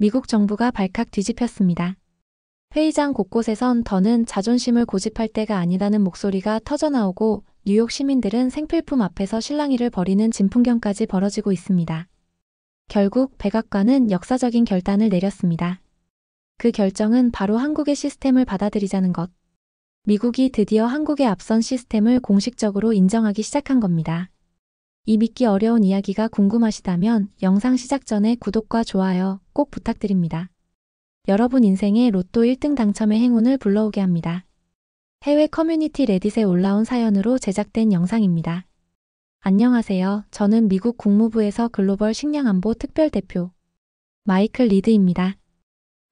미국 정부가 발칵 뒤집혔습니다. 회의장 곳곳에선 더는 자존심을 고집할 때가 아니다는 목소리가 터져나오고 뉴욕 시민들은 생필품 앞에서 실랑이를 벌이는 진풍경까지 벌어지고 있습니다. 결국 백악관은 역사적인 결단을 내렸습니다. 그 결정은 바로 한국의 시스템을 받아들이자는 것. 미국이 드디어 한국의 앞선 시스템을 공식적으로 인정하기 시작한 겁니다. 이 믿기 어려운 이야기가 궁금하시다면 영상 시작 전에 구독과 좋아요 꼭 부탁드립니다. 여러분 인생의 로또 1등 당첨의 행운을 불러오게 합니다. 해외 커뮤니티 레딧에 올라온 사연으로 제작된 영상입니다. 안녕하세요. 저는 미국 국무부에서 글로벌 식량안보 특별대표 마이클 리드입니다.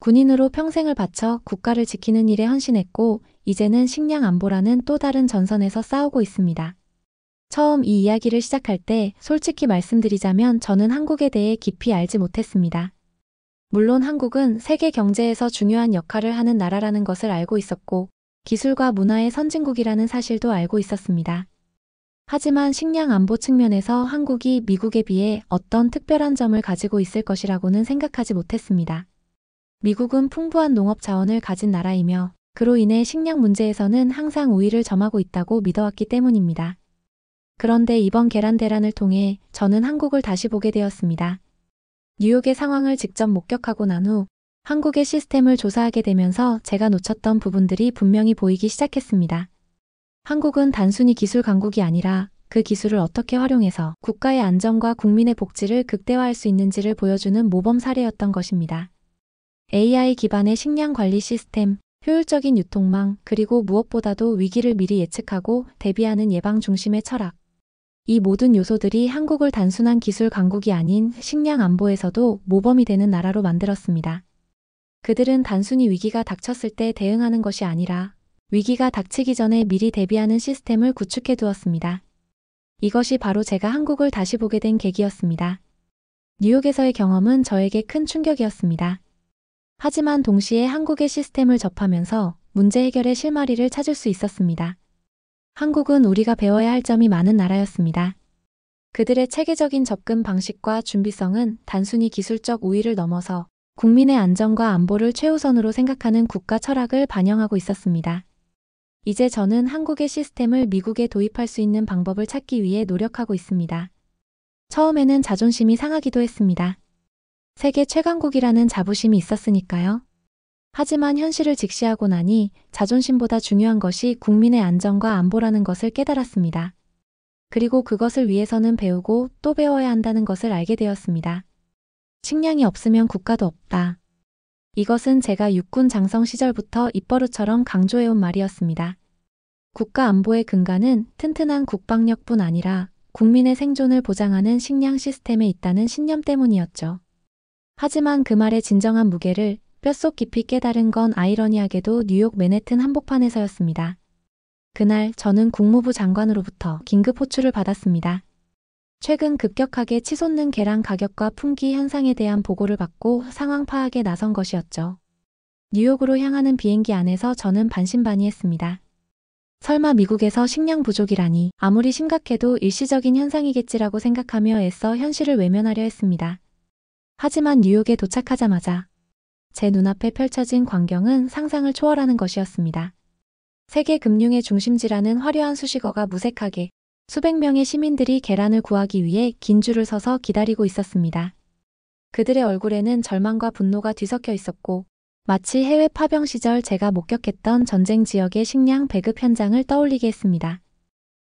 군인으로 평생을 바쳐 국가를 지키는 일에 헌신했고 이제는 식량안보라는 또 다른 전선에서 싸우고 있습니다. 처음 이 이야기를 시작할 때 솔직히 말씀드리자면 저는 한국에 대해 깊이 알지 못했습니다. 물론 한국은 세계 경제에서 중요한 역할을 하는 나라라는 것을 알고 있었고 기술과 문화의 선진국이라는 사실도 알고 있었습니다. 하지만 식량 안보 측면에서 한국이 미국에 비해 어떤 특별한 점을 가지고 있을 것이라고는 생각하지 못했습니다. 미국은 풍부한 농업 자원을 가진 나라이며 그로 인해 식량 문제에서는 항상 우위를 점하고 있다고 믿어왔기 때문입니다. 그런데 이번 계란 대란을 통해 저는 한국을 다시 보게 되었습니다. 뉴욕의 상황을 직접 목격하고 난 후 한국의 시스템을 조사하게 되면서 제가 놓쳤던 부분들이 분명히 보이기 시작했습니다. 한국은 단순히 기술 강국이 아니라 그 기술을 어떻게 활용해서 국가의 안전과 국민의 복지를 극대화할 수 있는지를 보여주는 모범 사례였던 것입니다. AI 기반의 식량 관리 시스템, 효율적인 유통망, 그리고 무엇보다도 위기를 미리 예측하고 대비하는 예방 중심의 철학. 이 모든 요소들이 한국을 단순한 기술 강국이 아닌 식량 안보에서도 모범이 되는 나라로 만들었습니다. 그들은 단순히 위기가 닥쳤을 때 대응하는 것이 아니라 위기가 닥치기 전에 미리 대비하는 시스템을 구축해 두었습니다. 이것이 바로 제가 한국을 다시 보게 된 계기였습니다. 뉴욕에서의 경험은 저에게 큰 충격이었습니다. 하지만 동시에 한국의 시스템을 접하면서 문제 해결의 실마리를 찾을 수 있었습니다. 한국은 우리가 배워야 할 점이 많은 나라였습니다. 그들의 체계적인 접근 방식과 준비성은 단순히 기술적 우위를 넘어서 국민의 안전과 안보를 최우선으로 생각하는 국가 철학을 반영하고 있었습니다. 이제 저는 한국의 시스템을 미국에 도입할 수 있는 방법을 찾기 위해 노력하고 있습니다. 처음에는 자존심이 상하기도 했습니다. 세계 최강국이라는 자부심이 있었으니까요. 하지만 현실을 직시하고 나니 자존심보다 중요한 것이 국민의 안전과 안보라는 것을 깨달았습니다. 그리고 그것을 위해서는 배우고 또 배워야 한다는 것을 알게 되었습니다. 식량이 없으면 국가도 없다. 이것은 제가 육군 장성 시절부터 입버릇처럼 강조해온 말이었습니다. 국가 안보의 근간은 튼튼한 국방력뿐 아니라 국민의 생존을 보장하는 식량 시스템에 있다는 신념 때문이었죠. 하지만 그 말의 진정한 무게를 뼛속 깊이 깨달은 건 아이러니하게도 뉴욕 맨해튼 한복판에서였습니다. 그날 저는 국무부 장관으로부터 긴급 호출을 받았습니다. 최근 급격하게 치솟는 계란 가격과 품귀 현상에 대한 보고를 받고 상황 파악에 나선 것이었죠. 뉴욕으로 향하는 비행기 안에서 저는 반신반의했습니다. 설마 미국에서 식량 부족이라니 아무리 심각해도 일시적인 현상이겠지라고 생각하며 애써 현실을 외면하려 했습니다. 하지만 뉴욕에 도착하자마자 제 눈앞에 펼쳐진 광경은 상상을 초월하는 것이었습니다. 세계 금융의 중심지라는 화려한 수식어가 무색하게 수백 명의 시민들이 계란을 구하기 위해 긴 줄을 서서 기다리고 있었습니다. 그들의 얼굴에는 절망과 분노가 뒤섞여 있었고 마치 해외 파병 시절 제가 목격했던 전쟁 지역의 식량 배급 현장을 떠올리게 했습니다.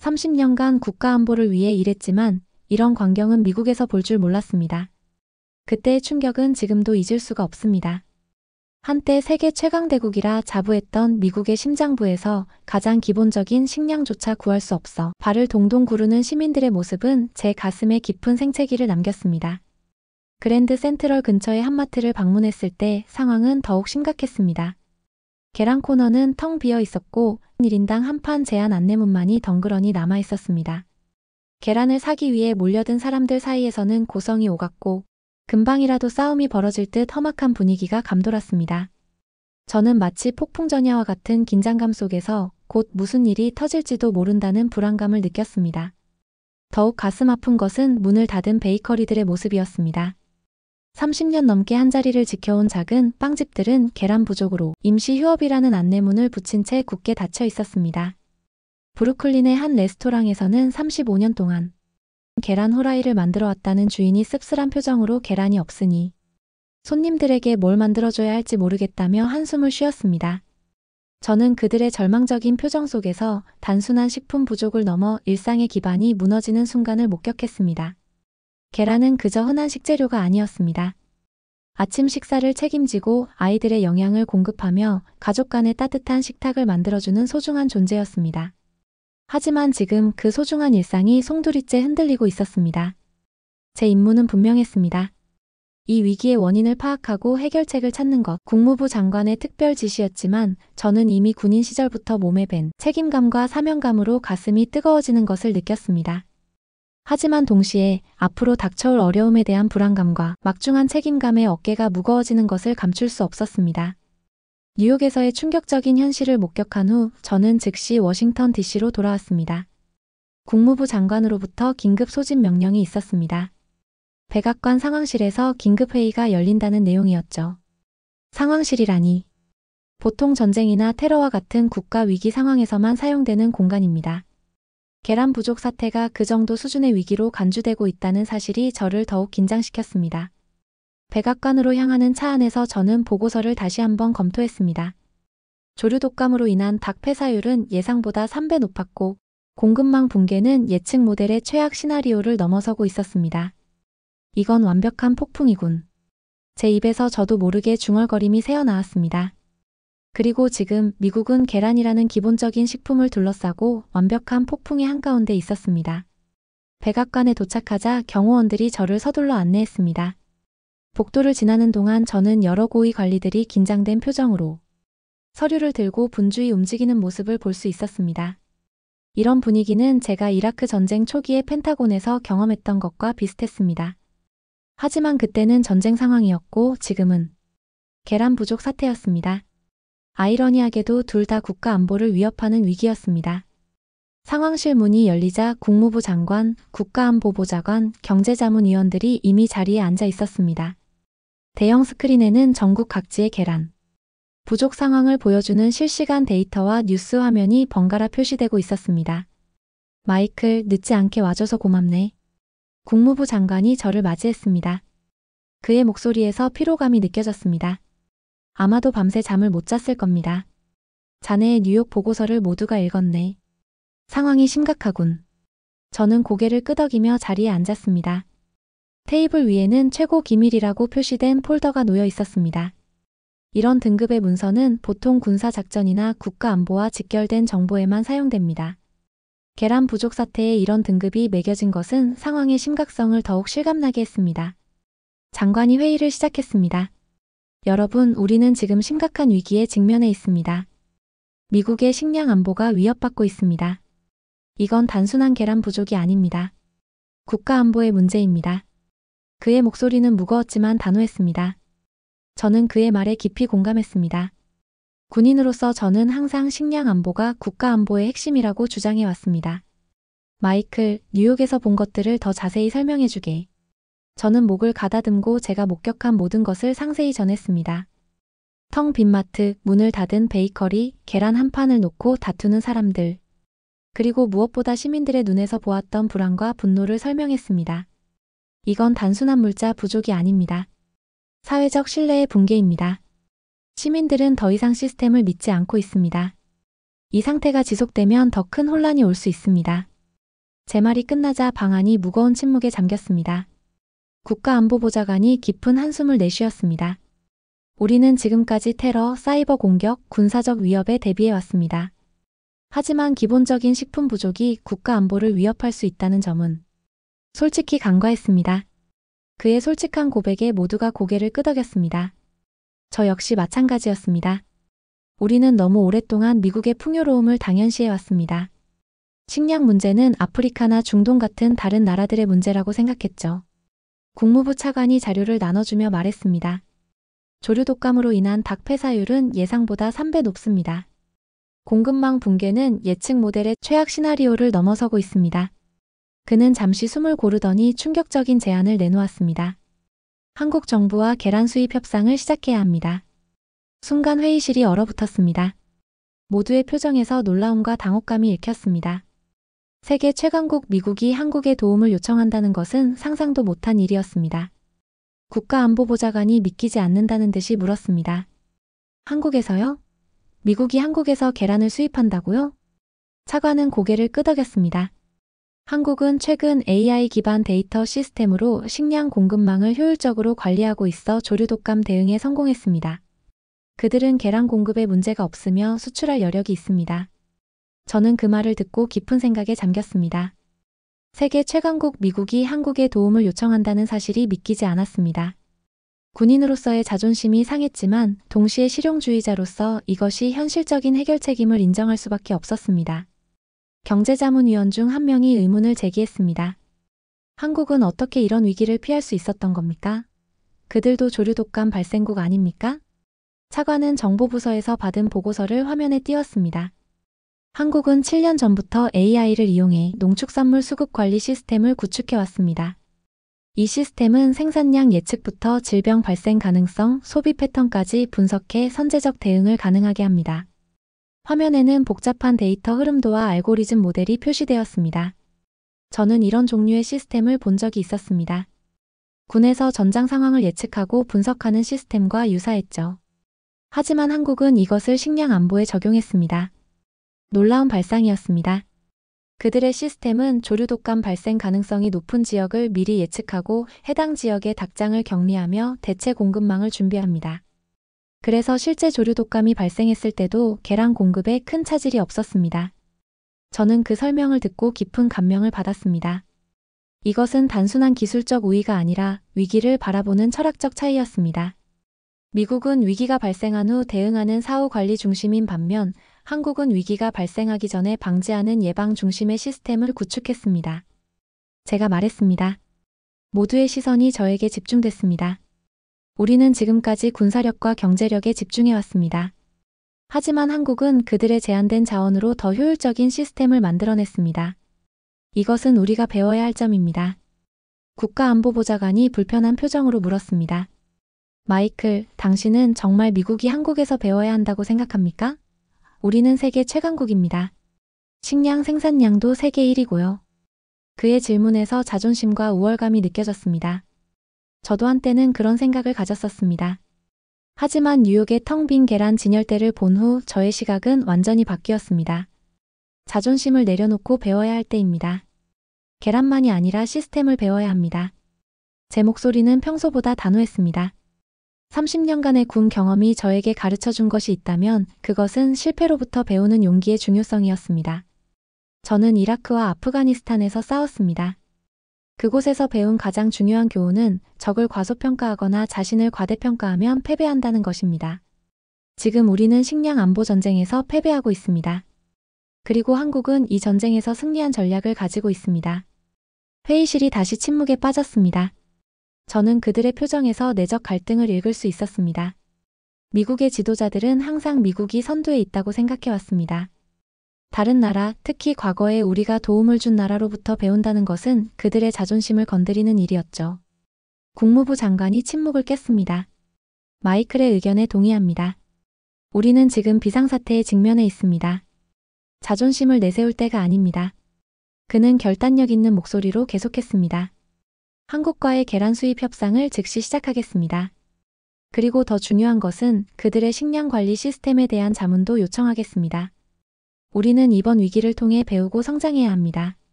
30년간 국가 안보를 위해 일했지만 이런 광경은 미국에서 볼 줄 몰랐습니다. 그때의 충격은 지금도 잊을 수가 없습니다. 한때 세계 최강대국이라 자부했던 미국의 심장부에서 가장 기본적인 식량조차 구할 수 없어 발을 동동 구르는 시민들의 모습은 제 가슴에 깊은 생채기를 남겼습니다. 그랜드 센트럴 근처의 한마트를 방문했을 때 상황은 더욱 심각했습니다. 계란 코너는 텅 비어 있었고 1인당 한 판 제한 안내문만이 덩그러니 남아 있었습니다. 계란을 사기 위해 몰려든 사람들 사이에서는 고성이 오갔고 금방이라도 싸움이 벌어질 듯 험악한 분위기가 감돌았습니다. 저는 마치 폭풍전야와 같은 긴장감 속에서 곧 무슨 일이 터질지도 모른다는 불안감을 느꼈습니다. 더욱 가슴 아픈 것은 문을 닫은 베이커리들의 모습이었습니다. 30년 넘게 한자리를 지켜온 작은 빵집들은 계란 부족으로 임시 휴업이라는 안내문을 붙인 채 굳게 닫혀 있었습니다. 브루클린의 한 레스토랑에서는 35년 동안 계란 후라이를 만들어 왔다는 주인이 씁쓸한 표정으로 계란이 없으니 손님들에게 뭘 만들어줘야 할지 모르겠다며 한숨을 쉬었습니다. 저는 그들의 절망적인 표정 속에서 단순한 식품 부족을 넘어 일상의 기반이 무너지는 순간을 목격했습니다. 계란은 그저 흔한 식재료가 아니었습니다. 아침 식사를 책임지고 아이들의 영양을 공급하며 가족 간의 따뜻한 식탁을 만들어주는 소중한 존재였습니다. 하지만 지금 그 소중한 일상이 송두리째 흔들리고 있었습니다. 제 임무는 분명했습니다. 이 위기의 원인을 파악하고 해결책을 찾는 것, 국무부 장관의 특별 지시였지만 저는 이미 군인 시절부터 몸에 밴 책임감과 사명감으로 가슴이 뜨거워지는 것을 느꼈습니다. 하지만 동시에 앞으로 닥쳐올 어려움에 대한 불안감과 막중한 책임감에 어깨가 무거워지는 것을 감출 수 없었습니다. 뉴욕에서의 충격적인 현실을 목격한 후 저는 즉시 워싱턴 DC로 돌아왔습니다. 국무부 장관으로부터 긴급 소집 명령이 있었습니다. 백악관 상황실에서 긴급회의가 열린다는 내용이었죠. 상황실이라니. 보통 전쟁이나 테러와 같은 국가 위기 상황에서만 사용되는 공간입니다. 계란 부족 사태가 그 정도 수준의 위기로 간주되고 있다는 사실이 저를 더욱 긴장시켰습니다. 백악관으로 향하는 차 안에서 저는 보고서를 다시 한번 검토했습니다. 조류 독감으로 인한 닭 폐사율은 예상보다 3배 높았고 공급망 붕괴는 예측 모델의 최악 시나리오를 넘어서고 있었습니다. 이건 완벽한 폭풍이군. 제 입에서 저도 모르게 중얼거림이 새어나왔습니다. 그리고 지금 미국은 계란이라는 기본적인 식품을 둘러싸고 완벽한 폭풍의 한가운데 있었습니다. 백악관에 도착하자 경호원들이 저를 서둘러 안내했습니다. 복도를 지나는 동안 저는 여러 고위 관리들이 긴장된 표정으로 서류를 들고 분주히 움직이는 모습을 볼 수 있었습니다. 이런 분위기는 제가 이라크 전쟁 초기에 펜타곤에서 경험했던 것과 비슷했습니다. 하지만 그때는 전쟁 상황이었고 지금은 계란 부족 사태였습니다. 아이러니하게도 둘 다 국가 안보를 위협하는 위기였습니다. 상황실 문이 열리자 국무부 장관, 국가안보보좌관, 경제자문위원들이 이미 자리에 앉아 있었습니다. 대형 스크린에는 전국 각지의 계란 부족 상황을 보여주는 실시간 데이터와 뉴스 화면이 번갈아 표시되고 있었습니다. 마이클, 늦지 않게 와줘서 고맙네. 국무부 장관이 저를 맞이했습니다. 그의 목소리에서 피로감이 느껴졌습니다. 아마도 밤새 잠을 못 잤을 겁니다. 자네의 뉴욕 보고서를 모두가 읽었네. 상황이 심각하군. 저는 고개를 끄덕이며 자리에 앉았습니다. 테이블 위에는 최고 기밀이라고 표시된 폴더가 놓여 있었습니다. 이런 등급의 문서는 보통 군사작전이나 국가안보와 직결된 정보에만 사용됩니다. 계란 부족 사태에 이런 등급이 매겨진 것은 상황의 심각성을 더욱 실감나게 했습니다. 장관이 회의를 시작했습니다. 여러분, 우리는 지금 심각한 위기에 직면해 있습니다. 미국의 식량 안보가 위협받고 있습니다. 이건 단순한 계란 부족이 아닙니다. 국가 안보의 문제입니다. 그의 목소리는 무거웠지만 단호했습니다. 저는 그의 말에 깊이 공감했습니다. 군인으로서 저는 항상 식량 안보가 국가 안보의 핵심이라고 주장해 왔습니다. 마이클, 뉴욕에서 본 것들을 더 자세히 설명해 주게. 저는 목을 가다듬고 제가 목격한 모든 것을 상세히 전했습니다. 텅 빈 마트, 문을 닫은 베이커리, 계란 한 판을 놓고 다투는 사람들. 그리고 무엇보다 시민들의 눈에서 보았던 불안과 분노를 설명했습니다. 이건 단순한 물자 부족이 아닙니다. 사회적 신뢰의 붕괴입니다. 시민들은 더 이상 시스템을 믿지 않고 있습니다. 이 상태가 지속되면 더 큰 혼란이 올 수 있습니다. 제 말이 끝나자 방 안이 무거운 침묵에 잠겼습니다. 국가안보보좌관이 깊은 한숨을 내쉬었습니다. 우리는 지금까지 테러, 사이버 공격, 군사적 위협에 대비해 왔습니다. 하지만 기본적인 식품 부족이 국가 안보를 위협할 수 있다는 점은 솔직히 간과했습니다. 그의 솔직한 고백에 모두가 고개를 끄덕였습니다. 저 역시 마찬가지였습니다. 우리는 너무 오랫동안 미국의 풍요로움을 당연시해왔습니다. 식량 문제는 아프리카나 중동 같은 다른 나라들의 문제라고 생각했죠. 국무부 차관이 자료를 나눠주며 말했습니다. 조류 독감으로 인한 닭 폐사율은 예상보다 3배 높습니다. 공급망 붕괴는 예측 모델의 최악 시나리오를 넘어서고 있습니다. 그는 잠시 숨을 고르더니 충격적인 제안을 내놓았습니다. 한국 정부와 계란 수입 협상을 시작해야 합니다. 순간 회의실이 얼어붙었습니다. 모두의 표정에서 놀라움과 당혹감이 읽혔습니다. 세계 최강국 미국이 한국에 도움을 요청한다는 것은 상상도 못한 일이었습니다. 국가안보보좌관이 믿기지 않는다는 듯이 물었습니다. 한국에서요? 미국이 한국에서 계란을 수입한다고요? 차관은 고개를 끄덕였습니다. 한국은 최근 AI 기반 데이터 시스템으로 식량 공급망을 효율적으로 관리하고 있어 조류독감 대응에 성공했습니다. 그들은 계란 공급에 문제가 없으며 수출할 여력이 있습니다. 저는 그 말을 듣고 깊은 생각에 잠겼습니다. 세계 최강국 미국이 한국에 도움을 요청한다는 사실이 믿기지 않았습니다. 군인으로서의 자존심이 상했지만 동시에 실용주의자로서 이것이 현실적인 해결책임을 인정할 수밖에 없었습니다. 경제자문위원 중 한 명이 의문을 제기했습니다. 한국은 어떻게 이런 위기를 피할 수 있었던 겁니까? 그들도 조류독감 발생국 아닙니까? 차관은 정보부서에서 받은 보고서를 화면에 띄웠습니다. 한국은 7년 전부터 AI를 이용해 농축산물 수급 관리 시스템을 구축해왔습니다. 이 시스템은 생산량 예측부터 질병 발생 가능성, 소비 패턴까지 분석해 선제적 대응을 가능하게 합니다. 화면에는 복잡한 데이터 흐름도와 알고리즘 모델이 표시되었습니다. 저는 이런 종류의 시스템을 본 적이 있었습니다. 군에서 전장 상황을 예측하고 분석하는 시스템과 유사했죠. 하지만 한국은 이것을 식량 안보에 적용했습니다. 놀라운 발상이었습니다. 그들의 시스템은 조류독감 발생 가능성이 높은 지역을 미리 예측하고 해당 지역의 닭장을 격리하며 대체 공급망을 준비합니다. 그래서 실제 조류독감이 발생했을 때도 계란 공급에 큰 차질이 없었습니다. 저는 그 설명을 듣고 깊은 감명을 받았습니다. 이것은 단순한 기술적 우위가 아니라 위기를 바라보는 철학적 차이였습니다. 미국은 위기가 발생한 후 대응하는 사후 관리 중심인 반면 한국은 위기가 발생하기 전에 방지하는 예방 중심의 시스템을 구축했습니다. 제가 말했습니다. 모두의 시선이 저에게 집중됐습니다. 우리는 지금까지 군사력과 경제력에 집중해왔습니다. 하지만 한국은 그들의 제한된 자원으로 더 효율적인 시스템을 만들어냈습니다. 이것은 우리가 배워야 할 점입니다. 국가안보보좌관이 불편한 표정으로 물었습니다. 마이클, 당신은 정말 미국이 한국에서 배워야 한다고 생각합니까? 우리는 세계 최강국입니다. 식량 생산량도 세계 1위고요. 그의 질문에서 자존심과 우월감이 느껴졌습니다. 저도 한때는 그런 생각을 가졌었습니다. 하지만 뉴욕의 텅 빈 계란 진열대를 본 후 저의 시각은 완전히 바뀌었습니다. 자존심을 내려놓고 배워야 할 때입니다. 계란만이 아니라 시스템을 배워야 합니다. 제 목소리는 평소보다 단호했습니다. 30년간의 군 경험이 저에게 가르쳐 준 것이 있다면 그것은 실패로부터 배우는 용기의 중요성이었습니다. 저는 이라크와 아프가니스탄에서 싸웠습니다. 그곳에서 배운 가장 중요한 교훈은 적을 과소평가하거나 자신을 과대평가하면 패배한다는 것입니다. 지금 우리는 식량 안보 전쟁에서 패배하고 있습니다. 그리고 한국은 이 전쟁에서 승리한 전략을 가지고 있습니다. 회의실이 다시 침묵에 빠졌습니다. 저는 그들의 표정에서 내적 갈등을 읽을 수 있었습니다. 미국의 지도자들은 항상 미국이 선두에 있다고 생각해왔습니다. 다른 나라, 특히 과거에 우리가 도움을 준 나라로부터 배운다는 것은 그들의 자존심을 건드리는 일이었죠. 국무부 장관이 침묵을 깼습니다. 마이클의 의견에 동의합니다. 우리는 지금 비상사태에 직면해 있습니다. 자존심을 내세울 때가 아닙니다. 그는 결단력 있는 목소리로 계속했습니다. 한국과의 계란 수입 협상을 즉시 시작하겠습니다. 그리고 더 중요한 것은 그들의 식량 관리 시스템에 대한 자문도 요청하겠습니다. 우리는 이번 위기를 통해 배우고 성장해야 합니다.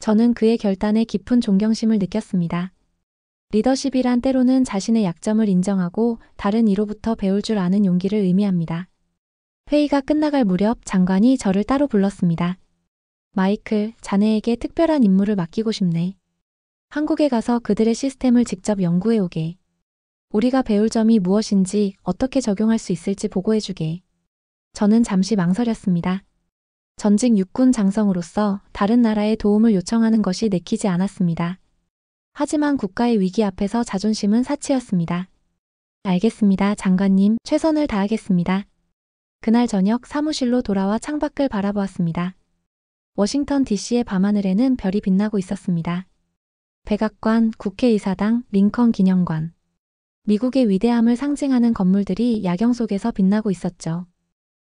저는 그의 결단에 깊은 존경심을 느꼈습니다. 리더십이란 때로는 자신의 약점을 인정하고 다른 이로부터 배울 줄 아는 용기를 의미합니다. 회의가 끝나갈 무렵 장관이 저를 따로 불렀습니다. 마이클, 자네에게 특별한 임무를 맡기고 싶네. 한국에 가서 그들의 시스템을 직접 연구해오게. 우리가 배울 점이 무엇인지 어떻게 적용할 수 있을지 보고해주게. 저는 잠시 망설였습니다. 전직 육군 장성으로서 다른 나라의 도움을 요청하는 것이 내키지 않았습니다. 하지만 국가의 위기 앞에서 자존심은 사치였습니다. 알겠습니다, 장관님. 최선을 다하겠습니다. 그날 저녁 사무실로 돌아와 창밖을 바라보았습니다. 워싱턴 DC의 밤하늘에는 별이 빛나고 있었습니다. 백악관, 국회의사당, 링컨 기념관. 미국의 위대함을 상징하는 건물들이 야경 속에서 빛나고 있었죠.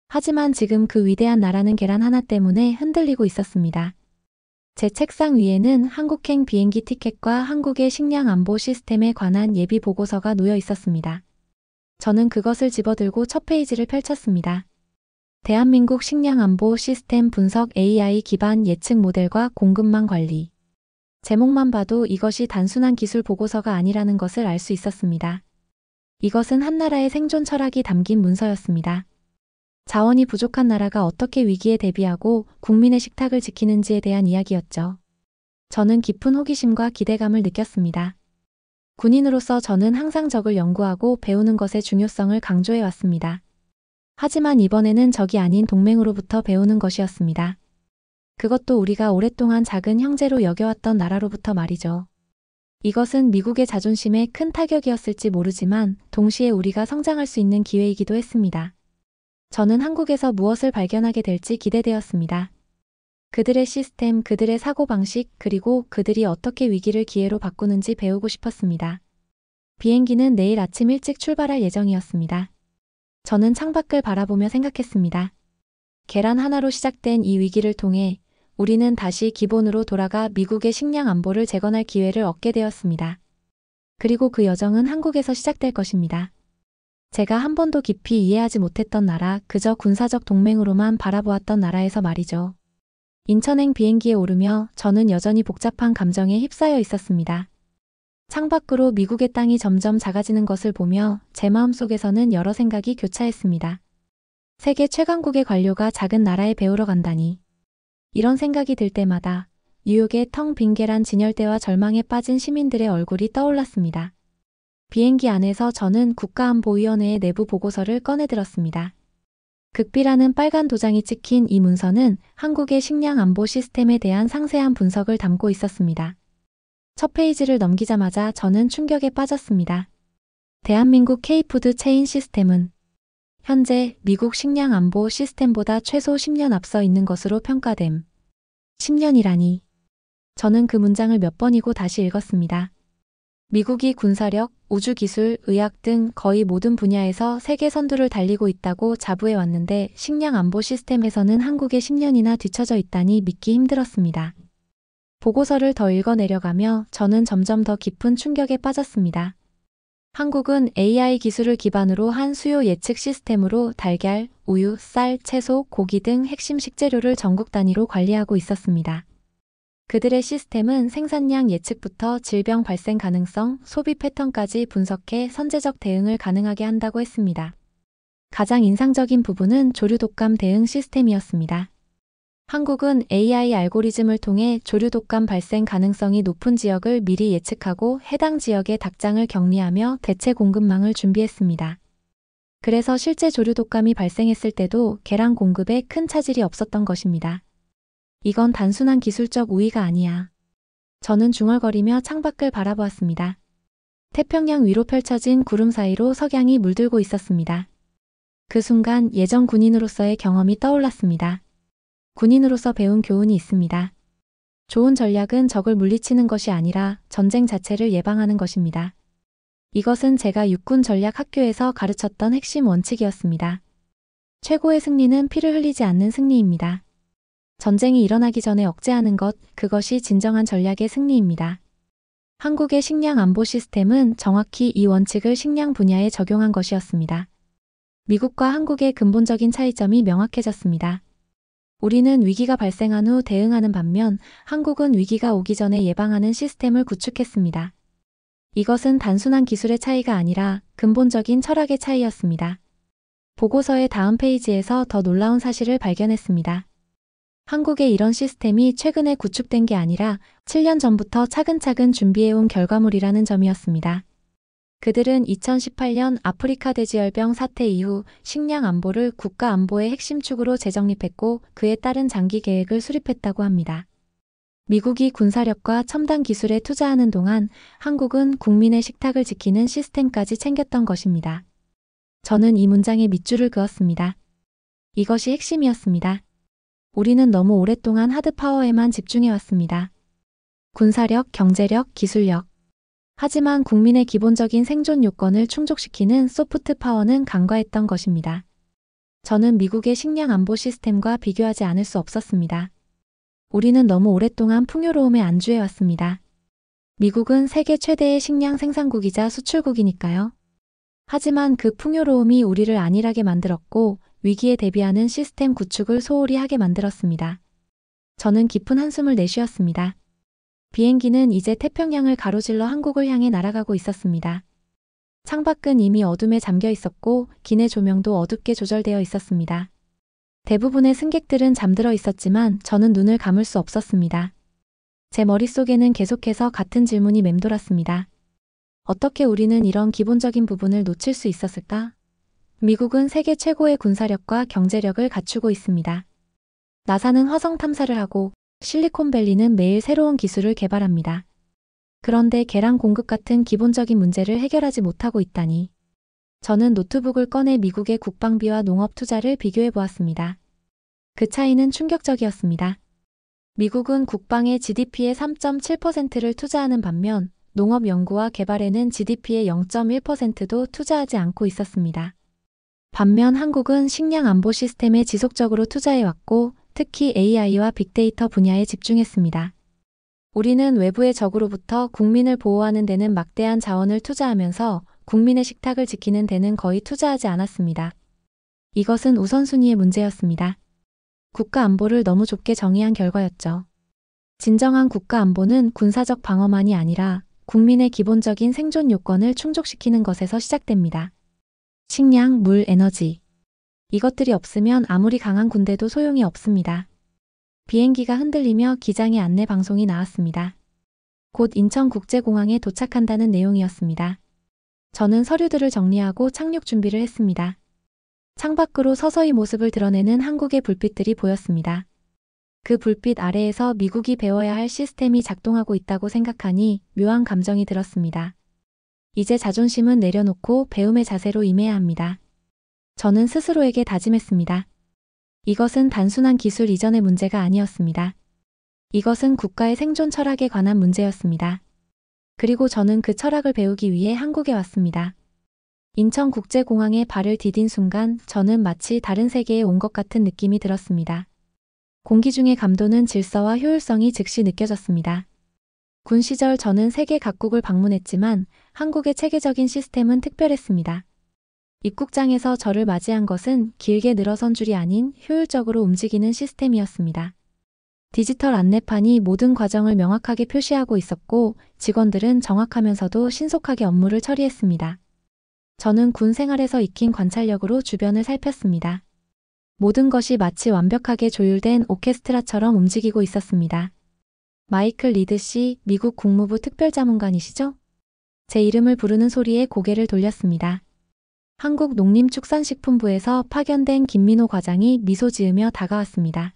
하지만 지금 그 위대한 나라는 계란 하나 때문에 흔들리고 있었습니다. 제 책상 위에는 한국행 비행기 티켓과 한국의 식량 안보 시스템에 관한 예비 보고서가 놓여 있었습니다. 저는 그것을 집어들고 첫 페이지를 펼쳤습니다. 대한민국 식량 안보 시스템 분석 AI 기반 예측 모델과 공급망 관리. 제목만 봐도 이것이 단순한 기술 보고서가 아니라는 것을 알 수 있었습니다. 이것은 한 나라의 생존 철학이 담긴 문서였습니다. 자원이 부족한 나라가 어떻게 위기에 대비하고 국민의 식탁을 지키는지에 대한 이야기였죠. 저는 깊은 호기심과 기대감을 느꼈습니다. 군인으로서 저는 항상 적을 연구하고 배우는 것의 중요성을 강조해 왔습니다. 하지만 이번에는 적이 아닌 동맹으로부터 배우는 것이었습니다. 그것도 우리가 오랫동안 작은 형제로 여겨왔던 나라로부터 말이죠. 이것은 미국의 자존심에 큰 타격이었을지 모르지만 동시에 우리가 성장할 수 있는 기회이기도 했습니다. 저는 한국에서 무엇을 발견하게 될지 기대되었습니다. 그들의 시스템, 그들의 사고방식, 그리고 그들이 어떻게 위기를 기회로 바꾸는지 배우고 싶었습니다. 비행기는 내일 아침 일찍 출발할 예정이었습니다. 저는 창밖을 바라보며 생각했습니다. 계란 하나로 시작된 이 위기를 통해 우리는 다시 기본으로 돌아가 미국의 식량 안보를 재건할 기회를 얻게 되었습니다. 그리고 그 여정은 한국에서 시작될 것입니다. 제가 한 번도 깊이 이해하지 못했던 나라, 그저 군사적 동맹으로만 바라보았던 나라에서 말이죠. 인천행 비행기에 오르며 저는 여전히 복잡한 감정에 휩싸여 있었습니다. 창밖으로 미국의 땅이 점점 작아지는 것을 보며 제 마음속에서는 여러 생각이 교차했습니다. 세계 최강국의 관료가 작은 나라에 배우러 간다니. 이런 생각이 들 때마다 뉴욕의 텅 빈 계란 진열대와 절망에 빠진 시민들의 얼굴이 떠올랐습니다. 비행기 안에서 저는 국가안보위원회의 내부 보고서를 꺼내들었습니다. 극비라는 빨간 도장이 찍힌 이 문서는 한국의 식량 안보 시스템에 대한 상세한 분석을 담고 있었습니다. 첫 페이지를 넘기자마자 저는 충격에 빠졌습니다. 대한민국 K푸드 체인 시스템은 현재 미국 식량 안보 시스템보다 최소 10년 앞서 있는 것으로 평가됨. 10년이라니. 저는 그 문장을 몇 번이고 다시 읽었습니다. 미국이 군사력, 우주기술, 의학 등 거의 모든 분야에서 세계 선두를 달리고 있다고 자부해 왔는데 식량 안보 시스템에서는 한국에 10년이나 뒤처져 있다니 믿기 힘들었습니다. 보고서를 더 읽어내려가며 저는 점점 더 깊은 충격에 빠졌습니다. 한국은 AI 기술을 기반으로 한 수요 예측 시스템으로 달걀, 우유, 쌀, 채소, 고기 등 핵심 식재료를 전국 단위로 관리하고 있었습니다. 그들의 시스템은 생산량 예측부터 질병 발생 가능성, 소비 패턴까지 분석해 선제적 대응을 가능하게 한다고 했습니다. 가장 인상적인 부분은 조류 독감 대응 시스템이었습니다. 한국은 AI 알고리즘을 통해 조류 독감 발생 가능성이 높은 지역을 미리 예측하고 해당 지역의 닭장을 격리하며 대체 공급망을 준비했습니다. 그래서 실제 조류 독감이 발생했을 때도 계란 공급에 큰 차질이 없었던 것입니다. 이건 단순한 기술적 우위가 아니야. 저는 중얼거리며 창밖을 바라보았습니다. 태평양 위로 펼쳐진 구름 사이로 석양이 물들고 있었습니다. 그 순간 예전 군인으로서의 경험이 떠올랐습니다. 군인으로서 배운 교훈이 있습니다. 좋은 전략은 적을 물리치는 것이 아니라 전쟁 자체를 예방하는 것입니다. 이것은 제가 육군 전략 학교에서 가르쳤던 핵심 원칙이었습니다. 최고의 승리는 피를 흘리지 않는 승리입니다. 전쟁이 일어나기 전에 억제하는 것, 그것이 진정한 전략의 승리입니다. 한국의 식량 안보 시스템은 정확히 이 원칙을 식량 분야에 적용한 것이었습니다. 미국과 한국의 근본적인 차이점이 명확해졌습니다. 우리는 위기가 발생한 후 대응하는 반면 한국은 위기가 오기 전에 예방하는 시스템을 구축했습니다. 이것은 단순한 기술의 차이가 아니라 근본적인 철학의 차이였습니다. 보고서의 다음 페이지에서 더 놀라운 사실을 발견했습니다. 한국의 이런 시스템이 최근에 구축된 게 아니라 7년 전부터 차근차근 준비해온 결과물이라는 점이었습니다. 그들은 2018년 아프리카 돼지열병 사태 이후 식량 안보를 국가 안보의 핵심 축으로 재정립했고 그에 따른 장기 계획을 수립했다고 합니다. 미국이 군사력과 첨단 기술에 투자하는 동안 한국은 국민의 식탁을 지키는 시스템까지 챙겼던 것입니다. 저는 이 문장에 밑줄을 그었습니다. 이것이 핵심이었습니다. 우리는 너무 오랫동안 하드파워에만 집중해왔습니다. 군사력, 경제력, 기술력. 하지만 국민의 기본적인 생존 요건을 충족시키는 소프트 파워는 간과했던 것입니다. 저는 미국의 식량 안보 시스템과 비교하지 않을 수 없었습니다. 우리는 너무 오랫동안 풍요로움에 안주해왔습니다. 미국은 세계 최대의 식량 생산국이자 수출국이니까요. 하지만 그 풍요로움이 우리를 안일하게 만들었고 위기에 대비하는 시스템 구축을 소홀히 하게 만들었습니다. 저는 깊은 한숨을 내쉬었습니다. 비행기는 이제 태평양을 가로질러 한국을 향해 날아가고 있었습니다. 창밖은 이미 어둠에 잠겨 있었고 기내 조명도 어둡게 조절되어 있었습니다. 대부분의 승객들은 잠들어 있었지만 저는 눈을 감을 수 없었습니다. 제 머릿속에는 계속해서 같은 질문이 맴돌았습니다. 어떻게 우리는 이런 기본적인 부분을 놓칠 수 있었을까? 미국은 세계 최고의 군사력과 경제력을 갖추고 있습니다. 나사는 화성 탐사를 하고 실리콘밸리는 매일 새로운 기술을 개발합니다. 그런데 개량 공급 같은 기본적인 문제를 해결하지 못하고 있다니. 저는 노트북을 꺼내 미국의 국방비와 농업 투자를 비교해 보았습니다. 그 차이는 충격적이었습니다. 미국은 국방에 GDP의 3.7%를 투자하는 반면 농업 연구와 개발에는 GDP의 0.1%도 투자하지 않고 있었습니다. 반면 한국은 식량 안보 시스템에 지속적으로 투자해왔고 특히 AI와 빅데이터 분야에 집중했습니다. 우리는 외부의 적으로부터 국민을 보호하는 데는 막대한 자원을 투자하면서 국민의 식탁을 지키는 데는 거의 투자하지 않았습니다. 이것은 우선순위의 문제였습니다. 국가 안보를 너무 좁게 정의한 결과였죠. 진정한 국가 안보는 군사적 방어만이 아니라 국민의 기본적인 생존 요건을 충족시키는 것에서 시작됩니다. 식량, 물, 에너지. 이것들이 없으면 아무리 강한 군대도 소용이 없습니다. 비행기가 흔들리며 기장의 안내 방송이 나왔습니다. 곧 인천국제공항에 도착한다는 내용이었습니다. 저는 서류들을 정리하고 착륙 준비를 했습니다. 창밖으로 서서히 모습을 드러내는 한국의 불빛들이 보였습니다. 그 불빛 아래에서 미국이 배워야 할 시스템이 작동하고 있다고 생각하니 묘한 감정이 들었습니다. 이제 자존심은 내려놓고 배움의 자세로 임해야 합니다. 저는 스스로에게 다짐했습니다. 이것은 단순한 기술 이전의 문제가 아니었습니다. 이것은 국가의 생존 철학에 관한 문제였습니다. 그리고 저는 그 철학을 배우기 위해 한국에 왔습니다. 인천국제공항에 발을 디딘 순간 저는 마치 다른 세계에 온 것 같은 느낌이 들었습니다. 공기 중의 감도는 질서와 효율성이 즉시 느껴졌습니다. 군 시절 저는 세계 각국을 방문했지만 한국의 체계적인 시스템은 특별했습니다. 입국장에서 저를 맞이한 것은 길게 늘어선 줄이 아닌 효율적으로 움직이는 시스템이었습니다. 디지털 안내판이 모든 과정을 명확하게 표시하고 있었고 직원들은 정확하면서도 신속하게 업무를 처리했습니다. 저는 군 생활에서 익힌 관찰력으로 주변을 살폈습니다. 모든 것이 마치 완벽하게 조율된 오케스트라처럼 움직이고 있었습니다. 마이클 리드 씨, 미국 국무부 특별자문관이시죠? 제 이름을 부르는 소리에 고개를 돌렸습니다. 한국농림축산식품부에서 파견된 김민호 과장이 미소 지으며 다가왔습니다.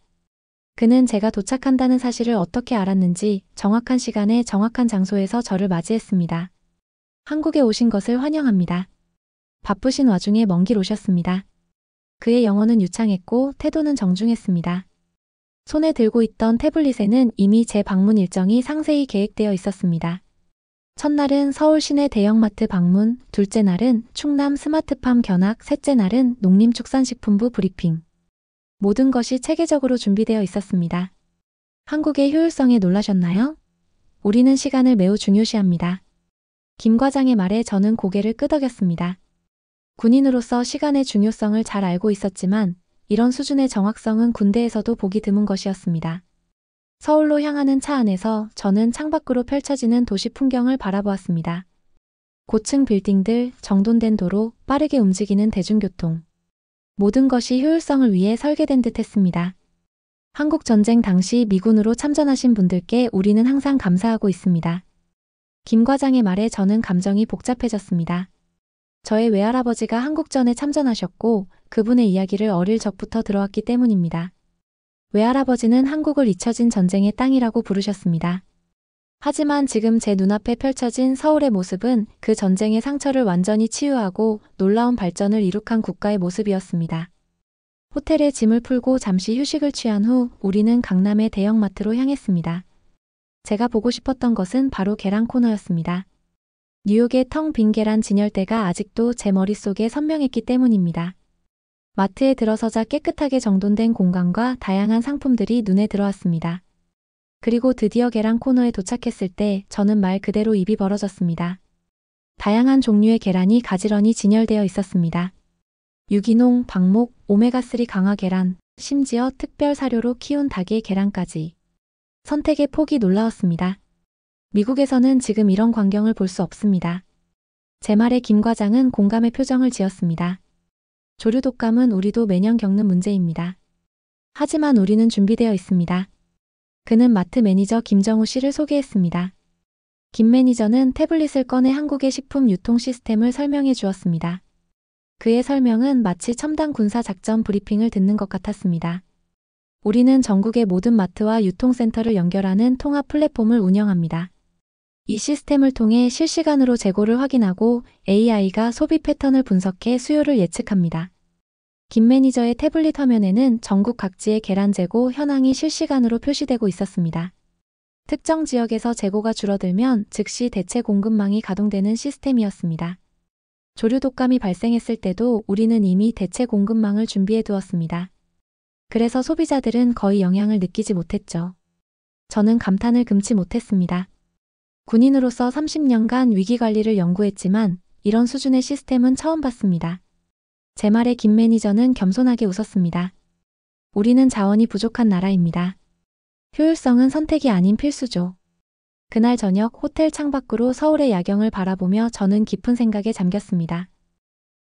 그는 제가 도착한다는 사실을 어떻게 알았는지 정확한 시간에 정확한 장소에서 저를 맞이했습니다. 한국에 오신 것을 환영합니다. 바쁘신 와중에 먼 길 오셨습니다. 그의 영어는 유창했고 태도는 정중했습니다. 손에 들고 있던 태블릿에는 이미 제 방문 일정이 상세히 계획되어 있었습니다. 첫날은 서울 시내 대형마트 방문, 둘째 날은 충남 스마트팜 견학, 셋째 날은 농림축산식품부 브리핑. 모든 것이 체계적으로 준비되어 있었습니다. 한국의 효율성에 놀라셨나요? 우리는 시간을 매우 중요시합니다. 김 과장의 말에 저는 고개를 끄덕였습니다. 군인으로서 시간의 중요성을 잘 알고 있었지만 이런 수준의 정확성은 군대에서도 보기 드문 것이었습니다. 서울로 향하는 차 안에서 저는 창밖으로 펼쳐지는 도시 풍경을 바라보았습니다. 고층 빌딩들, 정돈된 도로, 빠르게 움직이는 대중교통. 모든 것이 효율성을 위해 설계된 듯 했습니다. 한국 전쟁 당시 미군으로 참전하신 분들께 우리는 항상 감사하고 있습니다. 김 과장의 말에 저는 감정이 복잡해졌습니다. 저의 외할아버지가 한국전에 참전하셨고 그분의 이야기를 어릴 적부터 들어왔기 때문입니다. 외할아버지는 한국을 잊혀진 전쟁의 땅이라고 부르셨습니다. 하지만 지금 제 눈앞에 펼쳐진 서울의 모습은 그 전쟁의 상처를 완전히 치유하고 놀라운 발전을 이룩한 국가의 모습이었습니다. 호텔에 짐을 풀고 잠시 휴식을 취한 후 우리는 강남의 대형마트로 향했습니다. 제가 보고 싶었던 것은 바로 계란 코너였습니다. 뉴욕의 텅 빈 계란 진열대가 아직도 제 머릿속에 선명했기 때문입니다. 마트에 들어서자 깨끗하게 정돈된 공간과 다양한 상품들이 눈에 들어왔습니다. 그리고 드디어 계란 코너에 도착했을 때 저는 말 그대로 입이 벌어졌습니다. 다양한 종류의 계란이 가지런히 진열되어 있었습니다. 유기농, 방목, 오메가3 강화 계란, 심지어 특별 사료로 키운 닭의 계란까지. 선택의 폭이 놀라웠습니다. 미국에서는 지금 이런 광경을 볼 수 없습니다. 제 말에 김 과장은 공감의 표정을 지었습니다. 조류 독감은 우리도 매년 겪는 문제입니다. 하지만 우리는 준비되어 있습니다. 그는 마트 매니저 김정우 씨를 소개했습니다. 김 매니저는 태블릿을 꺼내 한국의 식품 유통 시스템을 설명해 주었습니다. 그의 설명은 마치 첨단 군사 작전 브리핑을 듣는 것 같았습니다. 우리는 전국의 모든 마트와 유통센터를 연결하는 통합 플랫폼을 운영합니다. 이 시스템을 통해 실시간으로 재고를 확인하고 AI가 소비 패턴을 분석해 수요를 예측합니다. 김 매니저의 태블릿 화면에는 전국 각지의 계란 재고 현황이 실시간으로 표시되고 있었습니다. 특정 지역에서 재고가 줄어들면 즉시 대체 공급망이 가동되는 시스템이었습니다. 조류 독감이 발생했을 때도 우리는 이미 대체 공급망을 준비해 두었습니다. 그래서 소비자들은 거의 영향을 느끼지 못했죠. 저는 감탄을 금치 못했습니다. 군인으로서 30년간 위기관리를 연구했지만 이런 수준의 시스템은 처음 봤습니다. 제 말에 김 매니저는 겸손하게 웃었습니다. 우리는 자원이 부족한 나라입니다. 효율성은 선택이 아닌 필수죠. 그날 저녁 호텔 창밖으로 서울의 야경을 바라보며 저는 깊은 생각에 잠겼습니다.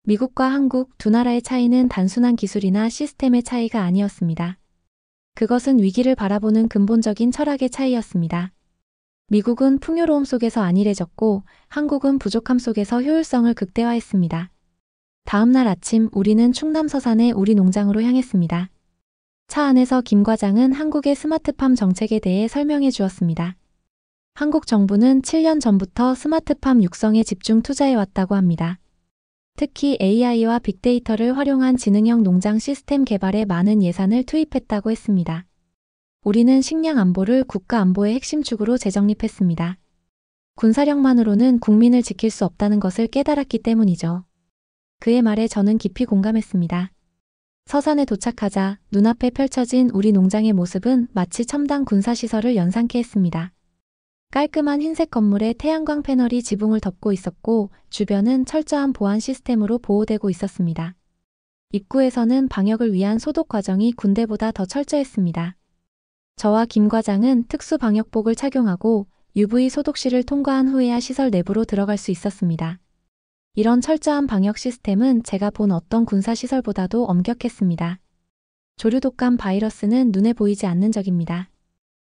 미국과 한국 두 나라의 차이는 단순한 기술이나 시스템의 차이가 아니었습니다. 그것은 위기를 바라보는 근본적인 철학의 차이였습니다. 미국은 풍요로움 속에서 안일해졌고 한국은 부족함 속에서 효율성을 극대화했습니다. 다음 날 아침 우리는 충남 서산의 우리 농장으로 향했습니다. 차 안에서 김 과장은 한국의 스마트팜 정책에 대해 설명해 주었습니다. 한국 정부는 7년 전부터 스마트팜 육성에 집중 투자해 왔다고 합니다. 특히 AI와 빅데이터를 활용한 지능형 농장 시스템 개발에 많은 예산을 투입했다고 했습니다. 우리는 식량 안보를 국가 안보의 핵심 축으로 재정립했습니다. 군사력만으로는 국민을 지킬 수 없다는 것을 깨달았기 때문이죠. 그의 말에 저는 깊이 공감했습니다. 서산에 도착하자 눈앞에 펼쳐진 우리 농장의 모습은 마치 첨단 군사시설을 연상케 했습니다. 깔끔한 흰색 건물에 태양광 패널이 지붕을 덮고 있었고 주변은 철저한 보안 시스템으로 보호되고 있었습니다. 입구에서는 방역을 위한 소독 과정이 군대보다 더 철저했습니다. 저와 김 과장은 특수 방역복을 착용하고 UV 소독실을 통과한 후에야 시설 내부로 들어갈 수 있었습니다. 이런 철저한 방역 시스템은 제가 본 어떤 군사시설보다도 엄격했습니다. 조류 독감 바이러스는 눈에 보이지 않는 적입니다.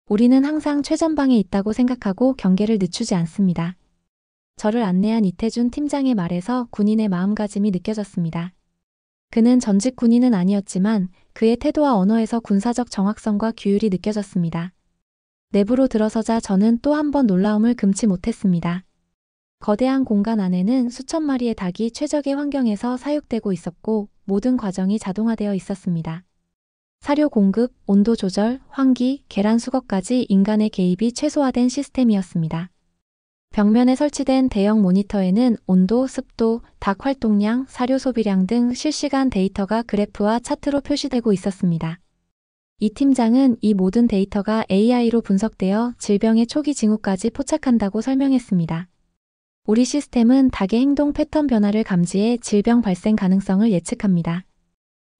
우리는 항상 최전방에 있다고 생각하고 경계를 늦추지 않습니다. 저를 안내한 이태준 팀장의 말에서 군인의 마음가짐이 느껴졌습니다. 그는 전직 군인은 아니었지만 그의 태도와 언어에서 군사적 정확성과 규율이 느껴졌습니다. 내부로 들어서자 저는 또 한 번 놀라움을 금치 못했습니다. 거대한 공간 안에는 수천 마리의 닭이 최적의 환경에서 사육되고 있었고 모든 과정이 자동화되어 있었습니다. 사료 공급, 온도 조절, 환기, 계란 수거까지 인간의 개입이 최소화된 시스템이었습니다. 벽면에 설치된 대형 모니터에는 온도, 습도, 닭 활동량, 사료 소비량 등 실시간 데이터가 그래프와 차트로 표시되고 있었습니다. 이 팀장은 이 모든 데이터가 AI로 분석되어 질병의 초기 징후까지 포착한다고 설명했습니다. 우리 시스템은 닭의 행동 패턴 변화를 감지해 질병 발생 가능성을 예측합니다.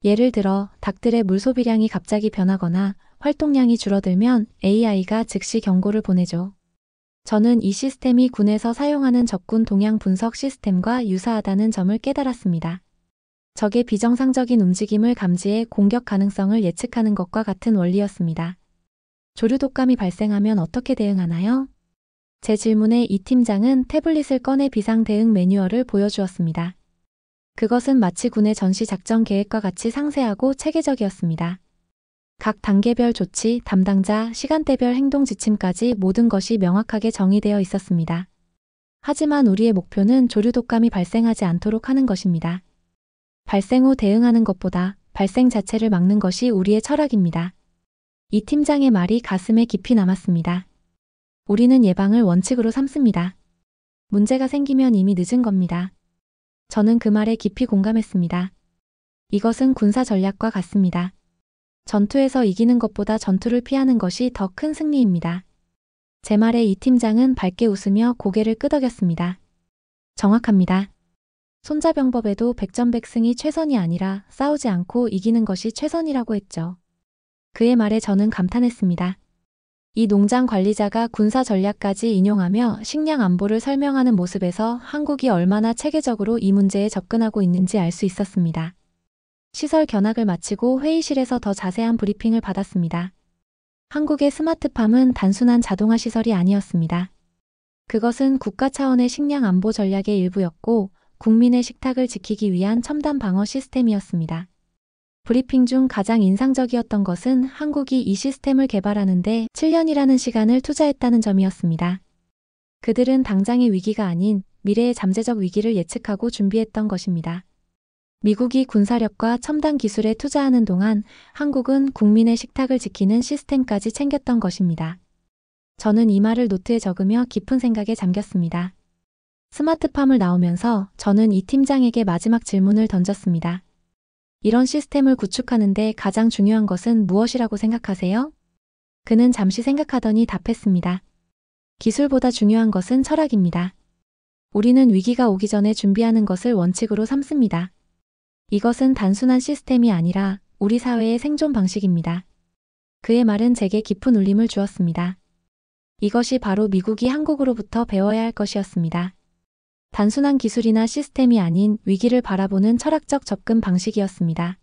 예를 들어 닭들의 물 소비량이 갑자기 변하거나 활동량이 줄어들면 AI가 즉시 경고를 보내죠. 저는 이 시스템이 군에서 사용하는 적군 동향 분석 시스템과 유사하다는 점을 깨달았습니다. 적의 비정상적인 움직임을 감지해 공격 가능성을 예측하는 것과 같은 원리였습니다. 조류 독감이 발생하면 어떻게 대응하나요? 제 질문에 이 팀장은 태블릿을 꺼내 비상 대응 매뉴얼을 보여주었습니다. 그것은 마치 군의 전시 작전 계획과 같이 상세하고 체계적이었습니다. 각 단계별 조치, 담당자, 시간대별 행동 지침까지 모든 것이 명확하게 정의되어 있었습니다. 하지만 우리의 목표는 조류 독감이 발생하지 않도록 하는 것입니다. 발생 후 대응하는 것보다 발생 자체를 막는 것이 우리의 철학입니다. 이 팀장의 말이 가슴에 깊이 남았습니다. 우리는 예방을 원칙으로 삼습니다. 문제가 생기면 이미 늦은 겁니다. 저는 그 말에 깊이 공감했습니다. 이것은 군사 전략과 같습니다. 전투에서 이기는 것보다 전투를 피하는 것이 더 큰 승리입니다. 제 말에 이 팀장은 밝게 웃으며 고개를 끄덕였습니다. 정확합니다. 손자병법에도 백전백승이 최선이 아니라 싸우지 않고 이기는 것이 최선이라고 했죠. 그의 말에 저는 감탄했습니다. 이 농장 관리자가 군사 전략까지 인용하며 식량 안보를 설명하는 모습에서 한국이 얼마나 체계적으로 이 문제에 접근하고 있는지 알 수 있었습니다. 시설 견학을 마치고 회의실에서 더 자세한 브리핑을 받았습니다. 한국의 스마트팜은 단순한 자동화 시설이 아니었습니다. 그것은 국가 차원의 식량 안보 전략의 일부였고 국민의 식탁을 지키기 위한 첨단 방어 시스템이었습니다. 브리핑 중 가장 인상적이었던 것은 한국이 이 시스템을 개발하는데 7년이라는 시간을 투자했다는 점이었습니다. 그들은 당장의 위기가 아닌 미래의 잠재적 위기를 예측하고 준비했던 것입니다. 미국이 군사력과 첨단 기술에 투자하는 동안 한국은 국민의 식탁을 지키는 시스템까지 챙겼던 것입니다. 저는 이 말을 노트에 적으며 깊은 생각에 잠겼습니다. 스마트팜을 나오면서 저는 이 팀장에게 마지막 질문을 던졌습니다. 이런 시스템을 구축하는데 가장 중요한 것은 무엇이라고 생각하세요? 그는 잠시 생각하더니 답했습니다. 기술보다 중요한 것은 철학입니다. 우리는 위기가 오기 전에 준비하는 것을 원칙으로 삼습니다. 이것은 단순한 시스템이 아니라 우리 사회의 생존 방식입니다. 그의 말은 제게 깊은 울림을 주었습니다. 이것이 바로 미국이 한국으로부터 배워야 할 것이었습니다. 단순한 기술이나 시스템이 아닌 위기를 바라보는 철학적 접근 방식이었습니다.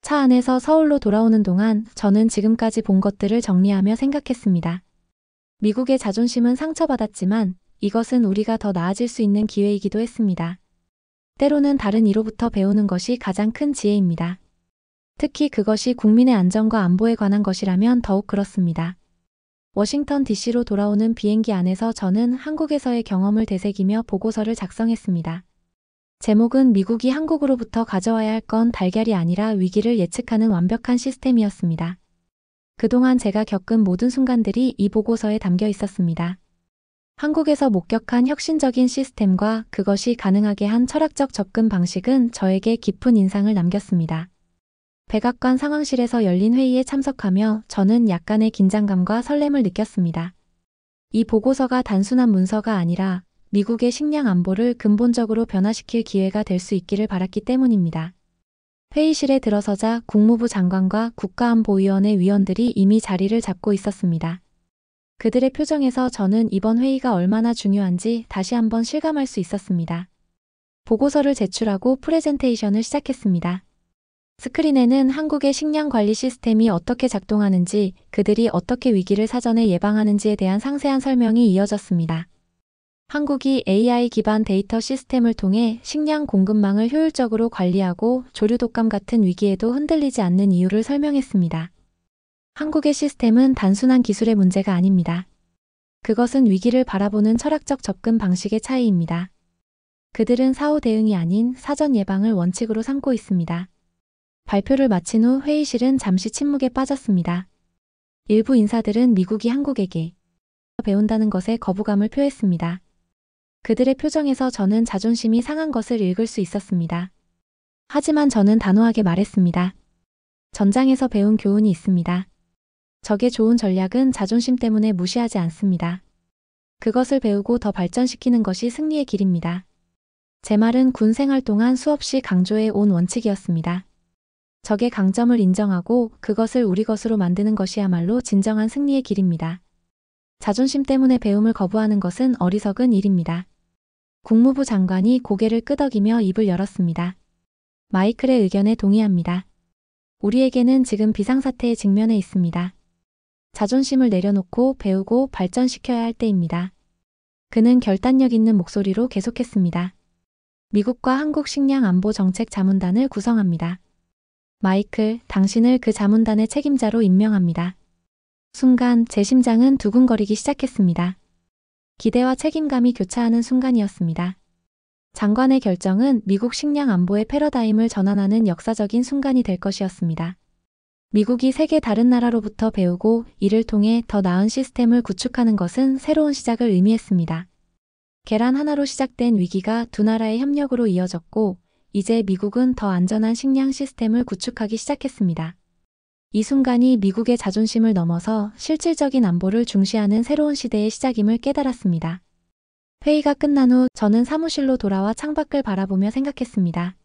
차 안에서 서울로 돌아오는 동안 저는 지금까지 본 것들을 정리하며 생각했습니다. 미국의 자존심은 상처받았지만 이것은 우리가 더 나아질 수 있는 기회이기도 했습니다. 때로는 다른 이로부터 배우는 것이 가장 큰 지혜입니다. 특히 그것이 국민의 안전과 안보에 관한 것이라면 더욱 그렇습니다. 워싱턴 DC로 돌아오는 비행기 안에서 저는 한국에서의 경험을 되새기며 보고서를 작성했습니다. 제목은 미국이 한국으로부터 가져와야 할 건 달걀이 아니라 위기를 예측하는 완벽한 시스템이었습니다. 그동안 제가 겪은 모든 순간들이 이 보고서에 담겨 있었습니다. 한국에서 목격한 혁신적인 시스템과 그것이 가능하게 한 철학적 접근 방식은 저에게 깊은 인상을 남겼습니다. 백악관 상황실에서 열린 회의에 참석하며 저는 약간의 긴장감과 설렘을 느꼈습니다. 이 보고서가 단순한 문서가 아니라 미국의 식량 안보를 근본적으로 변화시킬 기회가 될 수 있기를 바랐기 때문입니다. 회의실에 들어서자 국무부 장관과 국가안보위원회 위원들이 이미 자리를 잡고 있었습니다. 그들의 표정에서 저는 이번 회의가 얼마나 중요한지 다시 한번 실감할 수 있었습니다. 보고서를 제출하고 프레젠테이션을 시작했습니다. 스크린에는 한국의 식량 관리 시스템이 어떻게 작동하는지, 그들이 어떻게 위기를 사전에 예방하는지에 대한 상세한 설명이 이어졌습니다. 한국이 AI 기반 데이터 시스템을 통해 식량 공급망을 효율적으로 관리하고 조류 독감 같은 위기에도 흔들리지 않는 이유를 설명했습니다. 한국의 시스템은 단순한 기술의 문제가 아닙니다. 그것은 위기를 바라보는 철학적 접근 방식의 차이입니다. 그들은 사후 대응이 아닌 사전 예방을 원칙으로 삼고 있습니다. 발표를 마친 후 회의실은 잠시 침묵에 빠졌습니다. 일부 인사들은 미국이 한국에게 배운다는 것에 거부감을 표했습니다. 그들의 표정에서 저는 자존심이 상한 것을 읽을 수 있었습니다. 하지만 저는 단호하게 말했습니다. 전장에서 배운 교훈이 있습니다. 적의 좋은 전략은 자존심 때문에 무시하지 않습니다. 그것을 배우고 더 발전시키는 것이 승리의 길입니다. 제 말은 군 생활 동안 수없이 강조해 온 원칙이었습니다. 적의 강점을 인정하고 그것을 우리 것으로 만드는 것이야말로 진정한 승리의 길입니다. 자존심 때문에 배움을 거부하는 것은 어리석은 일입니다. 국무부 장관이 고개를 끄덕이며 입을 열었습니다. 마이클의 의견에 동의합니다. 우리에게는 지금 비상사태에 직면해 있습니다. 자존심을 내려놓고 배우고 발전시켜야 할 때입니다. 그는 결단력 있는 목소리로 계속했습니다. 미국과 한국 식량 안보 정책 자문단을 구성합니다. 마이클, 당신을 그 자문단의 책임자로 임명합니다. 순간 제 심장은 두근거리기 시작했습니다. 기대와 책임감이 교차하는 순간이었습니다. 장관의 결정은 미국 식량 안보의 패러다임을 전환하는 역사적인 순간이 될 것이었습니다. 미국이 세계 다른 나라로부터 배우고 이를 통해 더 나은 시스템을 구축하는 것은 새로운 시작을 의미했습니다. 계란 하나로 시작된 위기가 두 나라의 협력으로 이어졌고, 이제 미국은 더 안전한 식량 시스템을 구축하기 시작했습니다. 이 순간이 미국의 자존심을 넘어서 실질적인 안보를 중시하는 새로운 시대의 시작임을 깨달았습니다. 회의가 끝난 후 저는 사무실로 돌아와 창밖을 바라보며 생각했습니다.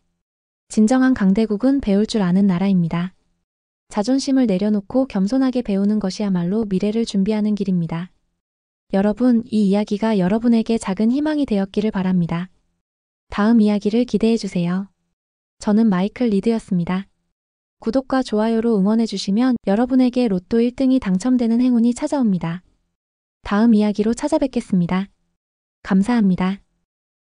진정한 강대국은 배울 줄 아는 나라입니다. 자존심을 내려놓고 겸손하게 배우는 것이야말로 미래를 준비하는 길입니다. 여러분, 이 이야기가 여러분에게 작은 희망이 되었기를 바랍니다. 다음 이야기를 기대해 주세요. 저는 마이클 리드였습니다. 구독과 좋아요로 응원해 주시면 여러분에게 로또 1등이 당첨되는 행운이 찾아옵니다. 다음 이야기로 찾아뵙겠습니다. 감사합니다.